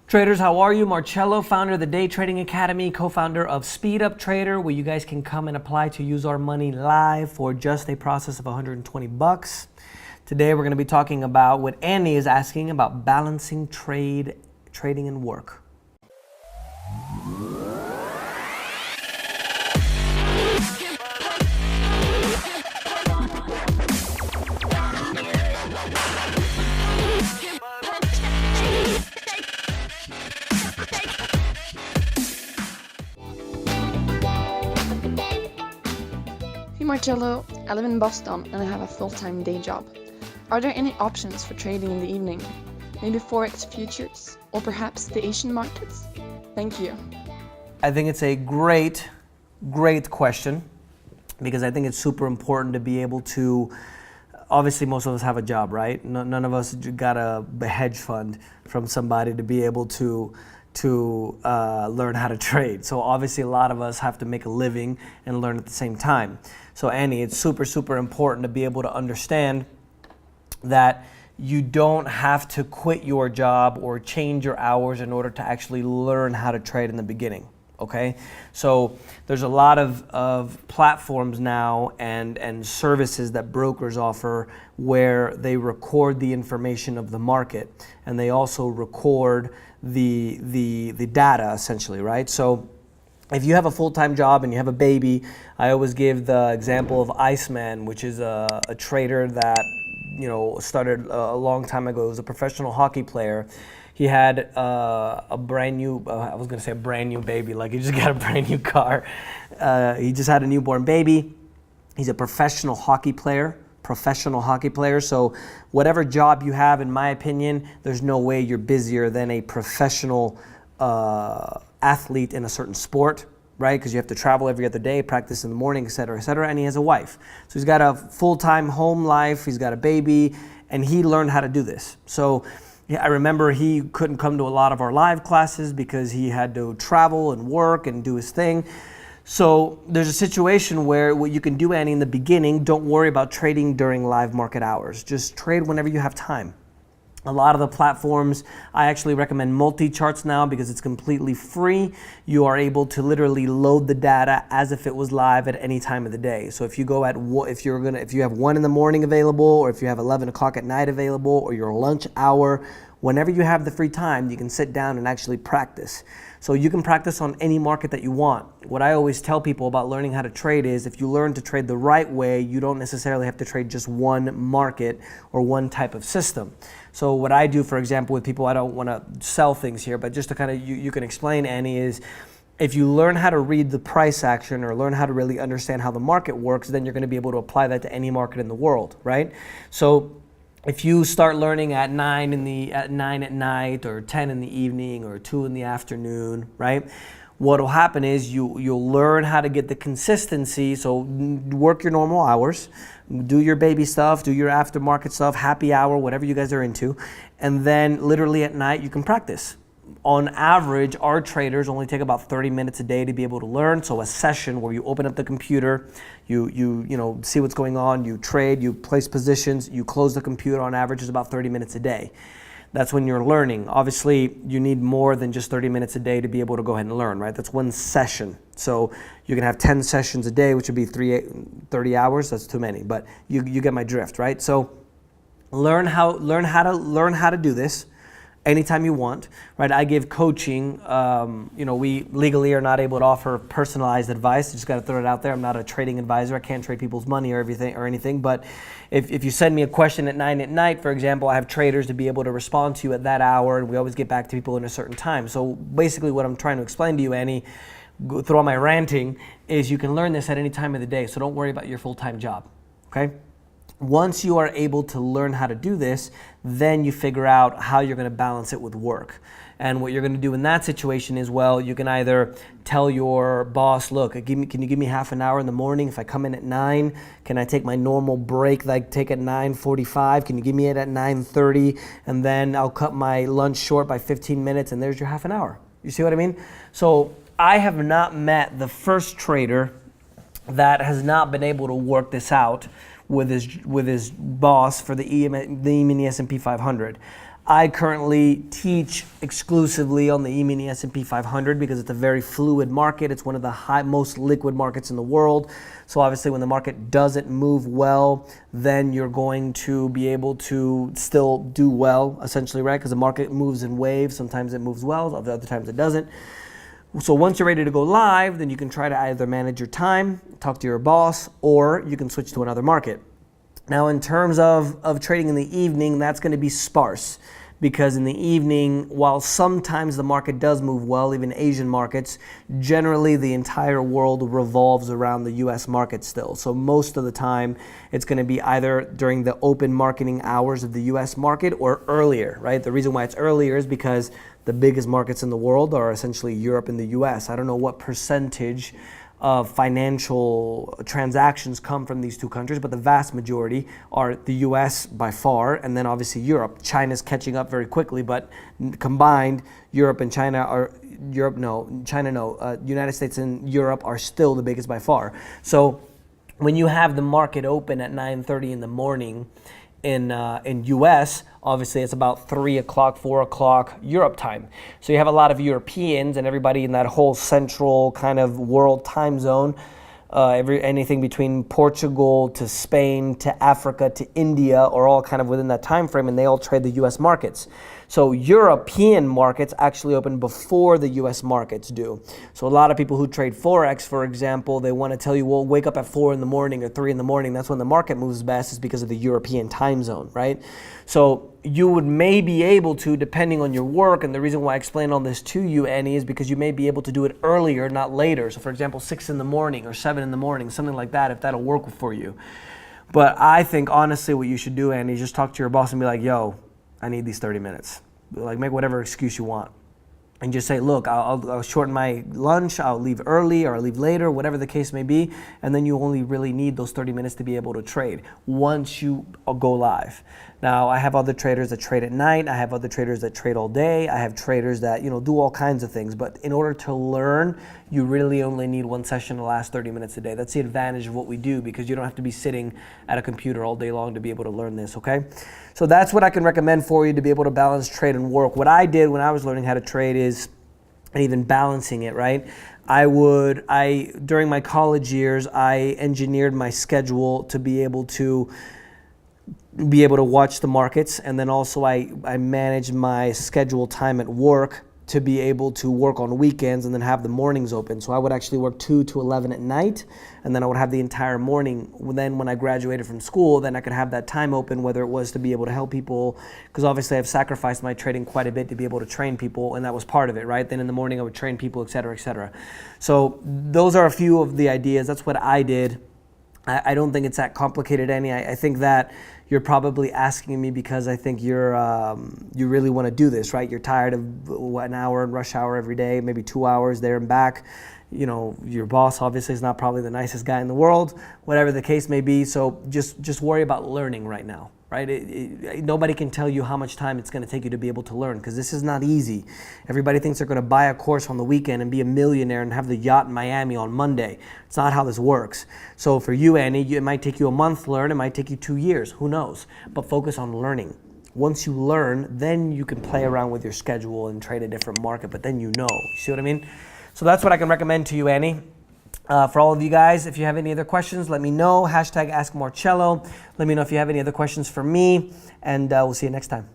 Traders, how are you? Marcello, founder of the Day Trading Academy, co-founder of Speed Up Trader, where you guys can come and apply to use our money live for just a process of 120 bucks. Today we're going to be talking about what Annie is asking about balancing trading and work. Hey Marcello, I live in Boston and I have a full-time day job. Are there any options for trading in the evening? Maybe Forex futures or perhaps the Asian markets? Thank you. I think it's a great question because I think it's super important to be able to, obviously most of us have a job, right? None of us got a hedge fund from somebody to be able to learn how to trade. So obviously a lot of us have to make a living and learn at the same time. So Annie, it's super important to be able to understand that you don't have to quit your job or change your hours in order to actually learn how to trade in the beginning. Okay, so there's a lot of platforms now and services that brokers offer where they record the information of the market and they also record the data essentially, right? So if you have a full-time job and you have a baby, I always give the example of Iceman, which is a trader that started a long time ago. He was a professional hockey player. He had a brand new, I was gonna say a brand new baby, like he just got a brand new car. He just had a newborn baby. He's a professional hockey player. So whatever job you have, in my opinion, there's no way you're busier than a professional athlete in a certain sport, right? Because you have to travel every other day, practice in the morning, et cetera, and he has a wife. So he's got a full-time home life, he's got a baby, and he learned how to do this. So I remember he couldn't come to a lot of our live classes because he had to travel and work and do his thing. So there's a situation where what you can do, Annie, in the beginning, don't worry about trading during live market hours. Just trade whenever you have time. A lot of the platforms, I actually recommend multi-charts now because it's completely free. You are able to literally load the data as if it was live at any time of the day. So if you go if you have 1 in the morning available, or if you have 11 o'clock at night available, or your lunch hour, whenever you have the free time, you can sit down and actually practice. So you can practice on any market that you want. What I always tell people about learning how to trade is if you learn to trade the right way, you don't necessarily have to trade just one market or one type of system. So what I do, for example, with people, I don't want to sell things here, but just to kind of, you can explain, Annie, is if you learn how to read the price action or learn how to really understand how the market works, then you're going to be able to apply that to any market in the world, right? So if you start learning at 9 at night or 10 in the evening or 2 in the afternoon, right? What will happen is you'll learn how to get the consistency. So work your normal hours, do your baby stuff, do your aftermarket stuff, happy hour, whatever you guys are into, and then literally at night you can practice. On average, our traders only take about 30 minutes a day to be able to learn. So a session where you open up the computer, you see what's going on, you trade, you place positions, you close the computer, on average is about 30 minutes a day. That's when you're learning. Obviously, you need more than just 30 minutes a day to be able to go ahead and learn, right? That's one session. So you can have 10 sessions a day, which would be 30 hours. That's too many, but you get my drift, right? So learn how to do this anytime you want, right? I give coaching. We legally are not able to offer personalized advice. I just got to throw it out there. I'm not a trading advisor. I can't trade people's money or anything. But if you send me a question at 9 at night, for example, I have traders to be able to respond to you at that hour, and we always get back to people in a certain time. So basically what I'm trying to explain to you, Annie, through all my ranting, is you can learn this at any time of the day. So don't worry about your full-time job, okay? Once you are able to learn how to do this, then you figure out how you're going to balance it with work. And what you're going to do in that situation is, well, you can either tell your boss, look, can you give me half an hour in the morning? If I come in at 9, can I take my normal break that I take at 9:45? Can you give me it at 9:30? And then I'll cut my lunch short by 15 minutes, and there's your half an hour. You see what I mean? So I have not met the first trader that has not been able to work this out with his boss for the E-mini S&P 500. I currently teach exclusively on the E-mini S&P 500 because it's a very fluid market. It's one of the most liquid markets in the world. So obviously when the market doesn't move well, then you're going to be able to still do well, essentially, right? Because the market moves in waves. Sometimes it moves well, other times it doesn't. So once you're ready to go live, then you can try to either manage your time, talk to your boss, or you can switch to another market. Now, in terms of trading in the evening, that's going to be sparse. Because in the evening, while sometimes the market does move well, even Asian markets, generally the entire world revolves around the US market still. So most of the time, it's going to be either during the open marketing hours of the US market or earlier, right? The reason why it's earlier is because the biggest markets in the world are essentially Europe and the US. I don't know what percentage of financial transactions come from these two countries, but the vast majority are the US by far, and then obviously Europe. China's catching up very quickly, but combined, Europe and China are, United States and Europe are still the biggest by far. So when you have the market open at 9:30 in the morning in US, obviously it's about 3 o'clock, 4 o'clock Europe time. So you have a lot of Europeans and everybody in that whole central kind of world time zone, anything between Portugal to Spain to Africa to India are all kind of within that time frame, and they all trade the US markets. So European markets actually open before the US markets do. So a lot of people who trade Forex, for example, they want to tell you, well, wake up at 4 in the morning or 3 in the morning. That's when the market moves best, is because of the European time zone, right? So you would may be able to, depending on your work, and the reason why I explain all this to you, Annie, is because you may be able to do it earlier, not later. So for example, 6 in the morning or 7 in the morning, something like that, if that'll work for you. But I think honestly what you should do, Annie, is just talk to your boss and be like, yo, I need these 30 minutes. Like, make whatever excuse you want. And just say, look, I'll shorten my lunch, I'll leave early or I'll leave later, whatever the case may be. And then you only really need those 30 minutes to be able to trade once you go live. Now, I have other traders that trade at night. I have other traders that trade all day. I have traders that, do all kinds of things. But in order to learn, you really only need one session to last 30 minutes a day. That's the advantage of what we do, because you don't have to be sitting at a computer all day long to be able to learn this, okay? So that's what I can recommend for you to be able to balance trade and work. What I did when I was learning how to trade is, and even balancing it, right? During my college years, I engineered my schedule to be able to watch the markets, and then also I managed my schedule time at work to be able to work on weekends and then have the mornings open. So I would actually work 2 to 11 at night, and then I would have the entire morning. Then when I graduated from school, then I could have that time open, whether it was to be able to help people, because obviously I've sacrificed my trading quite a bit to be able to train people, and that was part of it, right? Then in the morning I would train people, et cetera, et cetera. So those are a few of the ideas. That's what I did. I don't think it's that complicated, Annie. I think that you're probably asking me because I think you really want to do this, right? You're tired of an hour in rush hour every day, maybe 2 hours there and back. Your boss obviously is not probably the nicest guy in the world, whatever the case may be. So just worry about learning right now, right? Nobody can tell you how much time it's going to take you to be able to learn, because this is not easy. Everybody thinks they're going to buy a course on the weekend and be a millionaire and have the yacht in Miami on Monday. It's not how this works. So for you, Annie, it might take you a month to learn. It might take you 2 years. Who knows? But focus on learning. Once you learn, then you can play around with your schedule and trade a different market, but then you know. You see what I mean? So that's what I can recommend to you, Annie. For all of you guys, if you have any other questions, let me know. #AskMarcello. Let me know if you have any other questions for me, and we'll see you next time.